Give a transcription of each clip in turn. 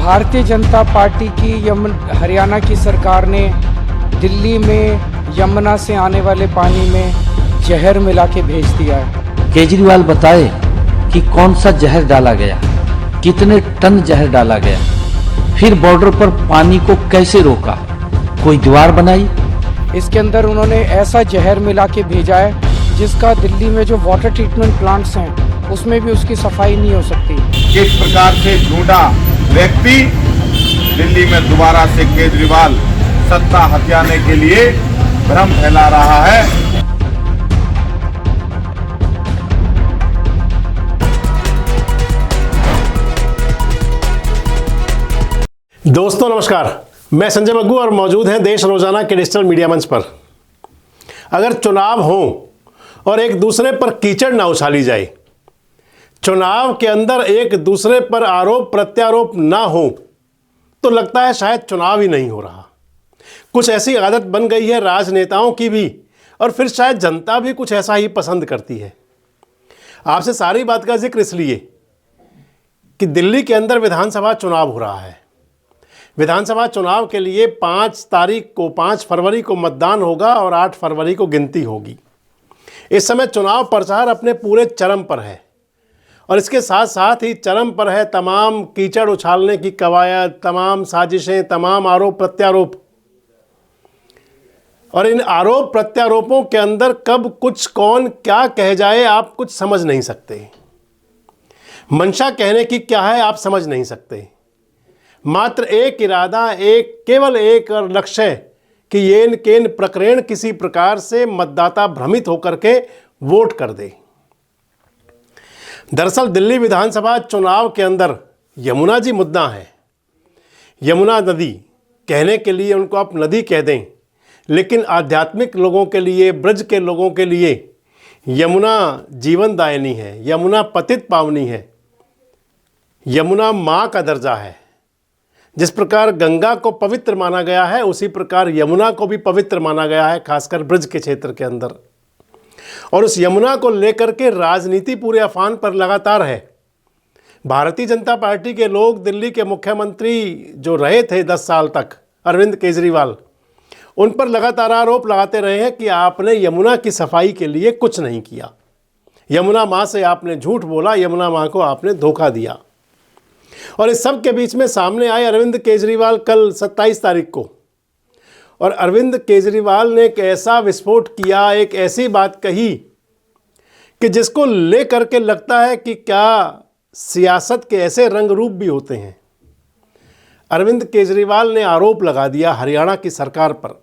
Bharatiya Janata party की हरियाणा की सरकार ने दिल्ली में यमुना से आने वाले पानी में जहर मिला के भेज दिया है। केजरीवाल बताए कि कौन सा जहर डाला गया, कितने टन जहर डाला गया, फिर बॉर्डर पर पानी को कैसे रोका, कोई दीवार बनाई। इसके अंदर उन्होंने ऐसा जहर मिला के भेजा है जिसका दिल्ली में जो वाटर ट्रीटमेंट प्लांट्स हैं उसमें भी उसकी सफाई नहीं हो सकती। किस प्रकार से ढूंढा व्यक्ति दिल्ली में दोबारा से केजरीवाल सत्ता हथियाने के लिए भ्रम फैला रहा है। दोस्तों नमस्कार, मैं संजय मग्गू और मौजूद हैं देश रोजाना के डिजिटल मीडिया मंच पर। अगर चुनाव हो और एक दूसरे पर कीचड़ ना उछाली जाए, चुनाव के अंदर एक दूसरे पर आरोप प्रत्यारोप ना हो, तो लगता है शायद चुनाव ही नहीं हो रहा। कुछ ऐसी आदत बन गई है राजनेताओं की भी, और फिर शायद जनता भी कुछ ऐसा ही पसंद करती है। आपसे सारी बात का जिक्र इसलिए कि दिल्ली के अंदर विधानसभा चुनाव हो रहा है। विधानसभा चुनाव के लिए 5 फरवरी को मतदान होगा और 8 फरवरी को गिनती होगी। इस समय चुनाव प्रचार अपने पूरे चरम पर है और इसके साथ साथ ही चरम पर है तमाम कीचड़ उछालने की कवायद, तमाम साजिशें, तमाम आरोप प्रत्यारोप। और इन आरोप प्रत्यारोपों के अंदर कब कुछ कौन क्या कह जाए आप कुछ समझ नहीं सकते। मंशा कहने की क्या है आप समझ नहीं सकते। मात्र एक इरादा, केवल एक और लक्ष्य है कि येन केन प्रकरण किसी प्रकार से मतदाता भ्रमित होकर के वोट कर दे। दरअसल दिल्ली विधानसभा चुनाव के अंदर यमुना जी मुद्दा है। यमुना नदी कहने के लिए उनको आप नदी कह दें, लेकिन आध्यात्मिक लोगों के लिए, ब्रज के लोगों के लिए यमुना जीवनदायिनी है, यमुना पतित पावनी है, यमुना माँ का दर्जा है। जिस प्रकार गंगा को पवित्र माना गया है, उसी प्रकार यमुना को भी पवित्र माना गया है, खासकर ब्रज के क्षेत्र के अंदर। और उस यमुना को लेकर के राजनीति पूरे अफान पर लगातार है। भारतीय जनता पार्टी के लोग दिल्ली के मुख्यमंत्री जो रहे थे 10 साल तक, अरविंद केजरीवाल, उन पर लगातार आरोप लगाते रहे हैं कि आपने यमुना की सफाई के लिए कुछ नहीं किया, यमुना माँ से आपने झूठ बोला, यमुना माँ को आपने धोखा दिया। और इस सब के बीच में सामने आए अरविंद केजरीवाल कल 27 तारीख को, और अरविंद केजरीवाल ने एक ऐसा विस्फोट किया, एक ऐसी बात कही कि जिसको लेकर के लगता है कि क्या सियासत के ऐसे रंग रूप भी होते हैं। अरविंद केजरीवाल ने आरोप लगा दिया हरियाणा की सरकार पर।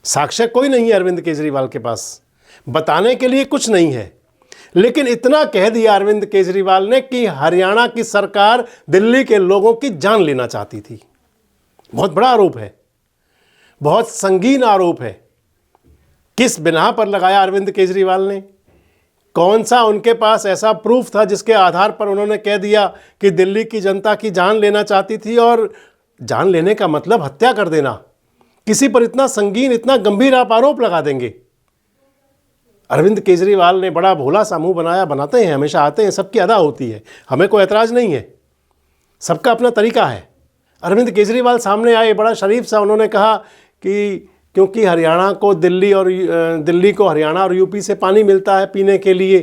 साक्ष्य कोई नहीं है अरविंद केजरीवाल के पास, बताने के लिए कुछ नहीं है, लेकिन इतना कह दिया अरविंद केजरीवाल ने कि हरियाणा की सरकार दिल्ली के लोगों की जान लेना चाहती थी। बहुत बड़ा आरोप है, बहुत संगीन आरोप है। किस बिना पर लगाया अरविंद केजरीवाल ने? कौन सा उनके पास ऐसा प्रूफ था जिसके आधार पर उन्होंने कह दिया कि दिल्ली की जनता की जान लेना चाहती थी? और जान लेने का मतलब हत्या कर देना। किसी पर इतना संगीन, इतना गंभीर आप आरोप लगा देंगे? अरविंद केजरीवाल ने बड़ा भोला सा मुंह बनाया, बनाते हैं, हमेशा आते हैं, सबकी अदा होती है, हमें कोई ऐतराज़ नहीं है, सबका अपना तरीका है। अरविंद केजरीवाल सामने आए, बड़ा शरीफ सा उन्होंने कहा कि क्योंकि हरियाणा को दिल्ली को हरियाणा और यूपी से पानी मिलता है पीने के लिए,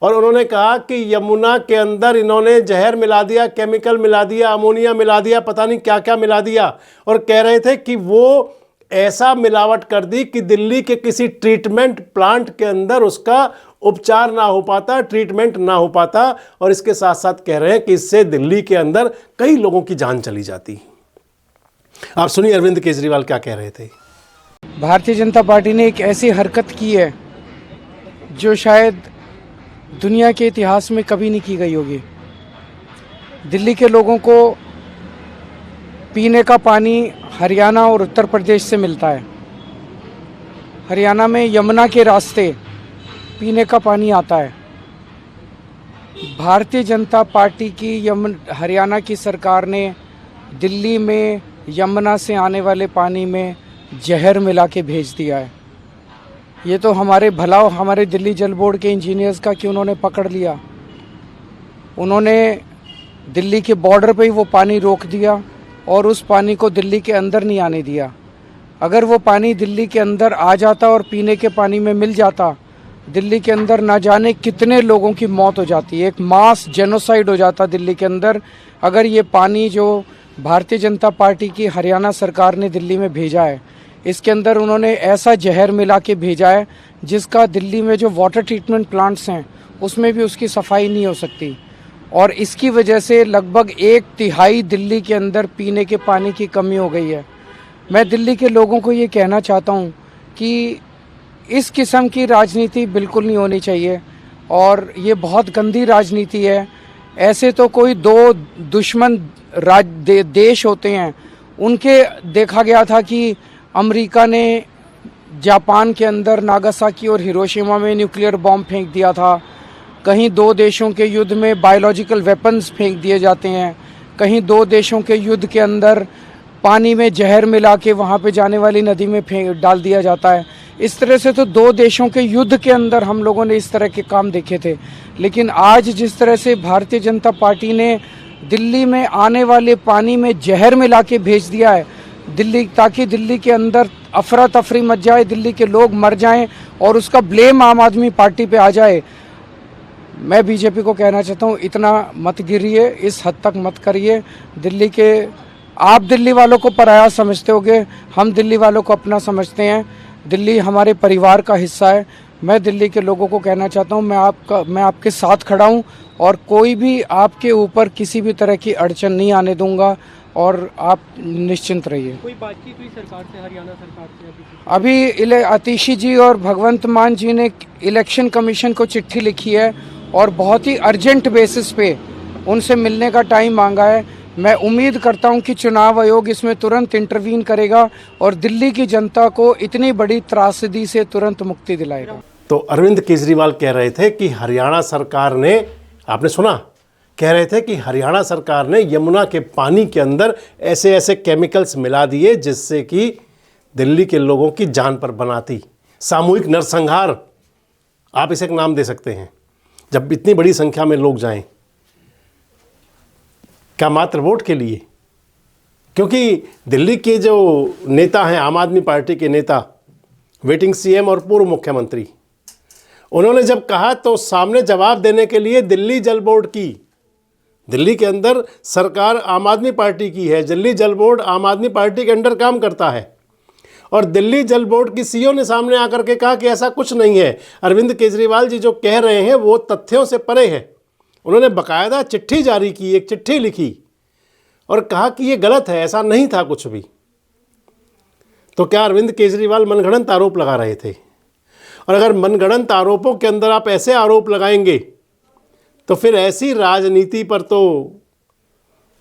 और उन्होंने कहा कि यमुना के अंदर इन्होंने जहर मिला दिया, केमिकल मिला दिया, अमोनिया मिला दिया, पता नहीं क्या क्या मिला दिया, और कह रहे थे कि वो ऐसा मिलावट कर दी कि दिल्ली के किसी ट्रीटमेंट प्लांट के अंदर उसका उपचार ना हो पाता, ट्रीटमेंट ना हो पाता। और इसके साथ साथ कह रहे हैं कि इससे दिल्ली के अंदर कई लोगों की जान चली जाती। आप सुनिए अरविंद केजरीवाल क्या कह रहे थे। भारतीय जनता पार्टी ने एक ऐसी हरकत की है जो शायद दुनिया के इतिहास में कभी नहीं की गई होगी। दिल्ली के लोगों को पीने का पानी हरियाणा और उत्तर प्रदेश से मिलता है। हरियाणा में यमुना के रास्ते पीने का पानी आता है। भारतीय जनता पार्टी की हरियाणा की सरकार ने दिल्ली में यमुना से आने वाले पानी में जहर मिला के भेज दिया है। ये तो हमारे भला हमारे दिल्ली जल बोर्ड के इंजीनियर्स का कि उन्होंने पकड़ लिया। उन्होंने दिल्ली के बॉर्डर पे ही वो पानी रोक दिया और उस पानी को दिल्ली के अंदर नहीं आने दिया। अगर वो पानी दिल्ली के अंदर आ जाता और पीने के पानी में मिल जाता, दिल्ली के अंदर ना जाने कितने लोगों की मौत हो जाती, एक मास जेनोसाइड हो जाता दिल्ली के अंदर। अगर ये पानी जो भारतीय जनता पार्टी की हरियाणा सरकार ने दिल्ली में भेजा है, इसके अंदर उन्होंने ऐसा जहर मिला के भेजा है जिसका दिल्ली में जो वाटर ट्रीटमेंट प्लांट्स हैं उसमें भी उसकी सफाई नहीं हो सकती, और इसकी वजह से लगभग 1/3 दिल्ली के अंदर पीने के पानी की कमी हो गई है। मैं दिल्ली के लोगों को ये कहना चाहता हूँ कि इस किस्म की राजनीति बिल्कुल नहीं होनी चाहिए और ये बहुत गंदी राजनीति है। ऐसे तो कोई दो दुश्मन देश होते हैं, उनके देखा गया था कि अमेरिका ने जापान के अंदर नागासाकी और हिरोशिमा में न्यूक्लियर बॉम्ब फेंक दिया था। कहीं दो देशों के युद्ध में बायोलॉजिकल वेपन्स फेंक दिए जाते हैं, कहीं दो देशों के युद्ध के अंदर पानी में जहर मिला के वहाँ पे जाने वाली नदी में डाल दिया जाता है। इस तरह से तो दो देशों के युद्ध के अंदर हम लोगों ने इस तरह के काम देखे थे। लेकिन आज जिस तरह से भारतीय जनता पार्टी ने दिल्ली में आने वाले पानी में जहर मिला के भेज दिया है दिल्ली, ताकि दिल्ली के अंदर अफरा तफरी मच जाए, दिल्ली के लोग मर जाएं और उसका ब्लेम आम आदमी पार्टी पे आ जाए। मैं बीजेपी को कहना चाहता हूँ, इतना मत गिरिए, इस हद तक मत करिए। दिल्ली के आप दिल्ली वालों को पराया समझते होगे, हम दिल्ली वालों को अपना समझते हैं। दिल्ली हमारे परिवार का हिस्सा है। मैं दिल्ली के लोगों को कहना चाहता हूँ, मैं आपके साथ खड़ा हूँ और कोई भी आपके ऊपर किसी भी तरह की अड़चन नहीं आने दूंगा और आप निश्चिंत रहिए। कोई बातचीत हुई सरकार से, हरियाणा सरकार से? अभी आतिशी जी और भगवंत मान जी ने इलेक्शन कमीशन को चिट्ठी लिखी है और बहुत ही अर्जेंट बेसिस पे उनसे मिलने का टाइम मांगा है। मैं उम्मीद करता हूं कि चुनाव आयोग इसमें तुरंत इंटरवीन करेगा और दिल्ली की जनता को इतनी बड़ी त्रासदी से तुरंत मुक्ति दिलाएगा। तो अरविंद केजरीवाल कह रहे थे कि हरियाणा सरकार ने, आपने सुना, कह रहे थे कि हरियाणा सरकार ने यमुना के पानी के अंदर ऐसे ऐसे केमिकल्स मिला दिए जिससे कि दिल्ली के लोगों की जान पर बनाती। सामूहिक नरसंहार आप इसे एक नाम दे सकते हैं। जब इतनी बड़ी संख्या में लोग जाएं, क्या मात्र वोट के लिए? क्योंकि दिल्ली के जो नेता हैं, आम आदमी पार्टी के नेता, वेटिंग सीएम और पूर्व मुख्यमंत्री, उन्होंने जब कहा तो सामने जवाब देने के लिए दिल्ली जल बोर्ड की, दिल्ली के अंदर सरकार आम आदमी पार्टी की है, दिल्ली जल बोर्ड आम आदमी पार्टी के अंडर काम करता है, और दिल्ली जल बोर्ड की सीईओ ने सामने आकर के कहा कि ऐसा कुछ नहीं है, अरविंद केजरीवाल जी जो कह रहे हैं वो तथ्यों से परे है। उन्होंने बाकायदा चिट्ठी जारी की, एक चिट्ठी लिखी और कहा कि ये गलत है, ऐसा नहीं था कुछ भी। तो क्या अरविंद केजरीवाल मनगढ़ंत आरोप लगा रहे थे? और अगर मनगढ़ंत आरोपों के अंदर आप ऐसे आरोप लगाएंगे तो फिर ऐसी राजनीति पर तो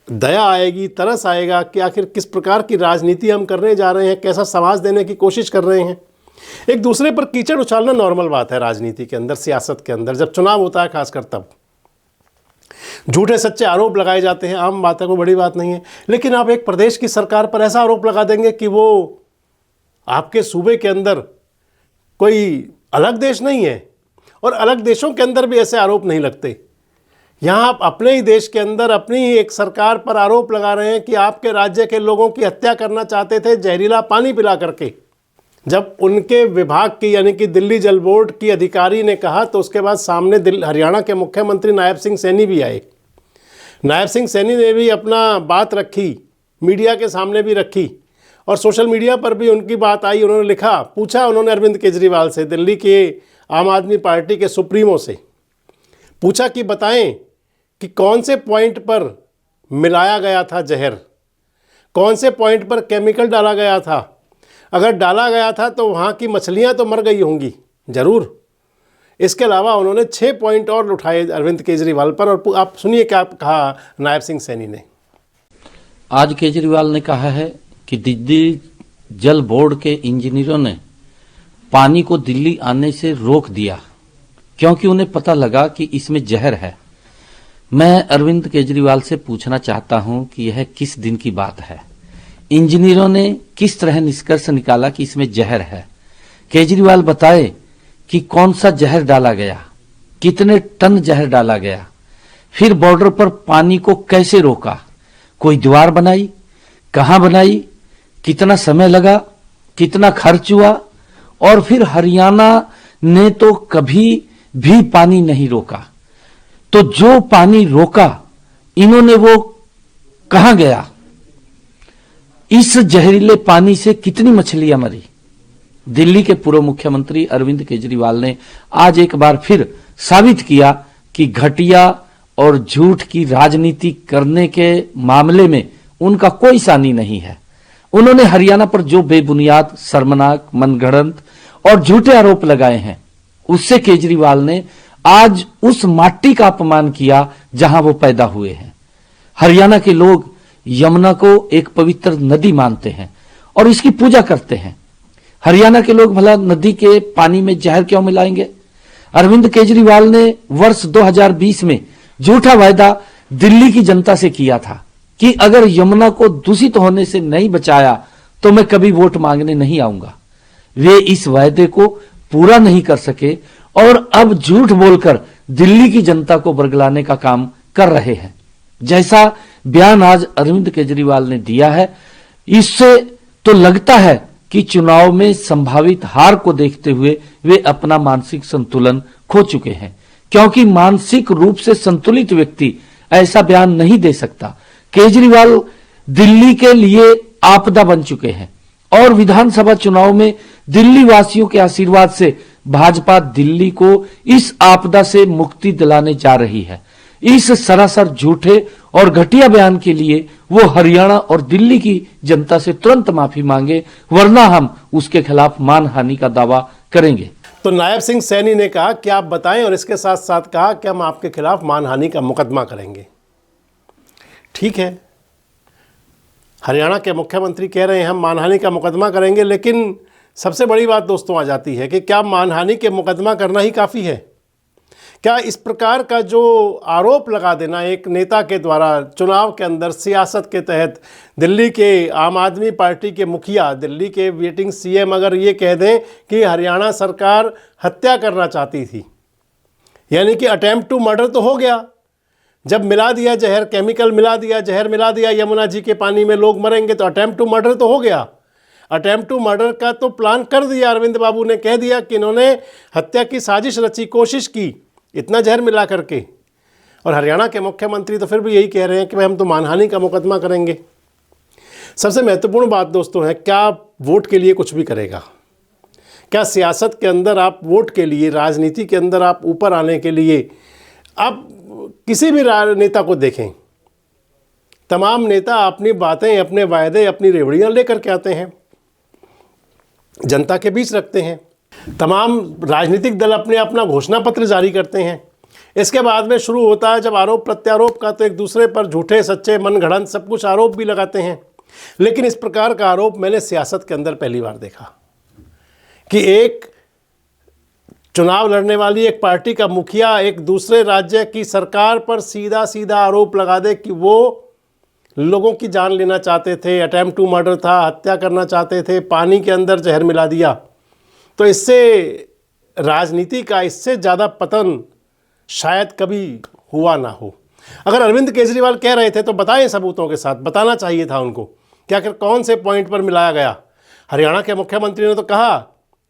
दया आएगी, तरस आएगा कि आखिर किस प्रकार की राजनीति हम करने जा रहे हैं, कैसा समाज देने की कोशिश कर रहे हैं। एक दूसरे पर कीचड़ उछालना नॉर्मल बात है राजनीति के अंदर, सियासत के अंदर, जब चुनाव होता है खासकर तब झूठे सच्चे आरोप लगाए जाते हैं, आम बात है, कोई बड़ी बात नहीं है। लेकिन आप एक प्रदेश की सरकार पर ऐसा आरोप लगा देंगे कि वो आपके सूबे के अंदर कोई अलग देश नहीं है, और अलग देशों के अंदर भी ऐसे आरोप नहीं लगते। यहाँ आप अपने ही देश के अंदर अपनी ही एक सरकार पर आरोप लगा रहे हैं कि आपके राज्य के लोगों की हत्या करना चाहते थे जहरीला पानी पिला करके। जब उनके विभाग की यानी कि दिल्ली जल बोर्ड की अधिकारी ने कहा तो उसके बाद सामने हरियाणा के मुख्यमंत्री नायब सिंह सैनी भी आए। नायब सिंह सैनी ने भी अपना बात रखी, मीडिया के सामने भी रखी, और सोशल मीडिया पर भी उनकी बात आई। उन्होंने लिखा, पूछा उन्होंने अरविंद केजरीवाल से, दिल्ली के आम आदमी पार्टी के सुप्रीमो से पूछा कि बताएं कि कौन से पॉइंट पर मिलाया गया था जहर, कौन से पॉइंट पर केमिकल डाला गया था, अगर डाला गया था तो वहाँ की मछलियाँ तो मर गई होंगी ज़रूर। इसके अलावा उन्होंने 6 पॉइंट और उठाए अरविंद केजरीवाल पर, और आप सुनिए क्या कहा नायब सिंह सैनी ने। आज केजरीवाल ने कहा है कि दिल्ली जल बोर्ड के इंजीनियरों ने पानी को दिल्ली आने से रोक दिया क्योंकि उन्हें पता लगा कि इसमें जहर है। मैं अरविंद केजरीवाल से पूछना चाहता हूं कि यह किस दिन की बात है? इंजीनियरों ने किस तरह निष्कर्ष निकाला कि इसमें जहर है? केजरीवाल बताए कि कौन सा जहर डाला गया, कितने टन जहर डाला गया, फिर बॉर्डर पर पानी को कैसे रोका, कोई दीवार बनाई, कहां बनाई, कितना समय लगा, कितना खर्च हुआ, और फिर हरियाणा ने तो कभी भी पानी नहीं रोका। तो जो पानी रोका इन्होंने वो कहां गया? इस जहरीले पानी से कितनी मछलियां मरी? दिल्ली के पूर्व मुख्यमंत्री अरविंद केजरीवाल ने आज एक बार फिर साबित किया कि घटिया और झूठ की राजनीति करने के मामले में उनका कोई सानी नहीं है। उन्होंने हरियाणा पर जो बेबुनियाद, शर्मनाक, मनगढ़ंत और झूठे आरोप लगाए हैं, उससे केजरीवाल ने आज उस माटी का अपमान किया जहां वो पैदा हुए हैं। हरियाणा के लोग यमुना को एक पवित्र नदी मानते हैं और इसकी पूजा करते हैं। हरियाणा के लोग भला नदी के पानी में जहर क्यों मिलाएंगे? अरविंद केजरीवाल ने वर्ष 2020 में झूठा वायदा दिल्ली की जनता से किया था कि अगर यमुना को दूषित होने से नहीं बचाया तो मैं कभी वोट मांगने नहीं आऊंगा। वे इस वायदे को पूरा नहीं कर सके और अब झूठ बोलकर दिल्ली की जनता को बरगलाने का काम कर रहे हैं। जैसा बयान आज अरविंद केजरीवाल ने दिया है, इससे तो लगता है कि चुनाव में संभावित हार को देखते हुए वे अपना मानसिक संतुलन खो चुके हैं, क्योंकि मानसिक रूप से संतुलित व्यक्ति ऐसा बयान नहीं दे सकता। केजरीवाल दिल्ली के लिए आपदा बन चुके हैं और विधानसभा चुनाव में दिल्ली वासियों के आशीर्वाद से भाजपा दिल्ली को इस आपदा से मुक्ति दिलाने जा रही है। इस सरासर झूठे और घटिया बयान के लिए वो हरियाणा और दिल्ली की जनता से तुरंत माफी मांगे, वरना हम उसके खिलाफ मानहानि का दावा करेंगे। तो नायब सिंह सैनी ने कहा कि आप बताएं, और इसके साथ साथ कहा कि हम आपके खिलाफ मानहानि का मुकदमा करेंगे। ठीक है, हरियाणा के मुख्यमंत्री कह रहे हैं हम मानहानि का मुकदमा करेंगे, लेकिन सबसे बड़ी बात दोस्तों आ जाती है कि क्या मानहानि के मुकदमा करना ही काफ़ी है? क्या इस प्रकार का जो आरोप लगा देना एक नेता के द्वारा चुनाव के अंदर सियासत के तहत, दिल्ली के आम आदमी पार्टी के मुखिया, दिल्ली के वेटिंग सीएम अगर ये कह दें कि हरियाणा सरकार हत्या करना चाहती थी, यानी कि अटेम्प्ट टू मर्डर तो हो गया। जब मिला दिया जहर, केमिकल मिला दिया, जहर मिला दिया यमुना जी के पानी में, लोग मरेंगे, तो अटेम्प्ट टू मर्डर तो हो गया। अटेम्प्ट टू मर्डर का तो प्लान कर दिया अरविंद बाबू ने, कह दिया कि इन्होंने हत्या की साजिश रची, कोशिश की, इतना जहर मिला करके। और हरियाणा के मुख्यमंत्री तो फिर भी यही कह रहे हैं कि भाई हम तो मानहानि का मुकदमा करेंगे। सबसे महत्वपूर्ण बात दोस्तों है, क्या आप वोट के लिए कुछ भी करेगा? क्या सियासत के अंदर आप वोट के लिए, राजनीति के अंदर आप ऊपर आने के लिए, आप किसी भी नेता को देखें, तमाम नेता अपनी बातें, अपने वायदे, अपनी रेवड़ियाँ लेकर के आते हैं, जनता के बीच रखते हैं। तमाम राजनीतिक दल अपना घोषणा पत्र जारी करते हैं। इसके बाद में शुरू होता है जब आरोप प्रत्यारोप का, तो एक दूसरे पर झूठे सच्चे मनगढ़ंत सब कुछ आरोप भी लगाते हैं। लेकिन इस प्रकार का आरोप मैंने सियासत के अंदर पहली बार देखा कि एक चुनाव लड़ने वाली एक पार्टी का मुखिया एक दूसरे राज्य की सरकार पर सीधा सीधा आरोप लगा दे कि वो लोगों की जान लेना चाहते थे, अटेम्प्ट टू मर्डर था, हत्या करना चाहते थे, पानी के अंदर जहर मिला दिया। तो इससे राजनीति का इससे ज़्यादा पतन शायद कभी हुआ ना हो। अगर अरविंद केजरीवाल कह रहे थे तो बताएं सबूतों के साथ, बताना चाहिए था उनको कि आखिर कौन से पॉइंट पर मिलाया गया। हरियाणा के मुख्यमंत्री ने तो कहा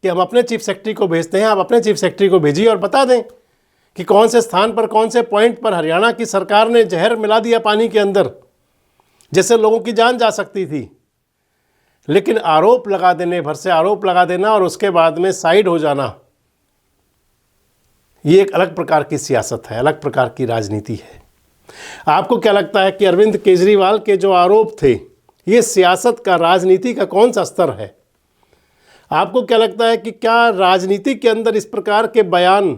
कि हम अपने चीफ सेक्रेटरी को भेजते हैं, आप अपने चीफ सेक्रेटरी को भेजिए और बता दें कि कौन से स्थान पर, कौन से पॉइंट पर हरियाणा की सरकार ने जहर मिला दिया पानी के अंदर, जैसे लोगों की जान जा सकती थी। लेकिन आरोप लगा देने भर से आरोप लगा देना और उसके बाद में साइड हो जाना, ये एक अलग प्रकार की सियासत है, अलग प्रकार की राजनीति है। आपको क्या लगता है कि अरविंद केजरीवाल के जो आरोप थे, ये सियासत का, राजनीति का कौन सा स्तर है? आपको क्या लगता है कि क्या राजनीति के अंदर इस प्रकार के बयान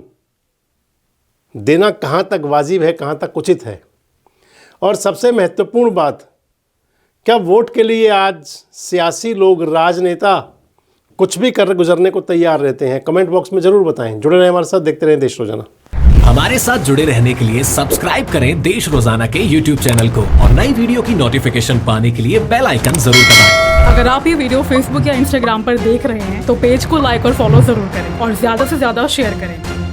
देना कहाँ तक वाजिब है, कहाँ तक उचित है? और सबसे महत्वपूर्ण बात, क्या वोट के लिए आज सियासी लोग, राजनेता कुछ भी कर गुजरने को तैयार रहते हैं? कमेंट बॉक्स में जरूर बताएं। जुड़े रहें हमारे साथ, देखते रहें देश रोजाना। हमारे साथ जुड़े रहने के लिए सब्सक्राइब करें देश रोजाना के YouTube चैनल को और नई वीडियो की नोटिफिकेशन पाने के लिए बेल आइकन जरूर दबाएं। अगर आप ये वीडियो Facebook या Instagram पर देख रहे हैं तो पेज को लाइक और फॉलो जरूर करें और ज्यादा से ज्यादा शेयर करें।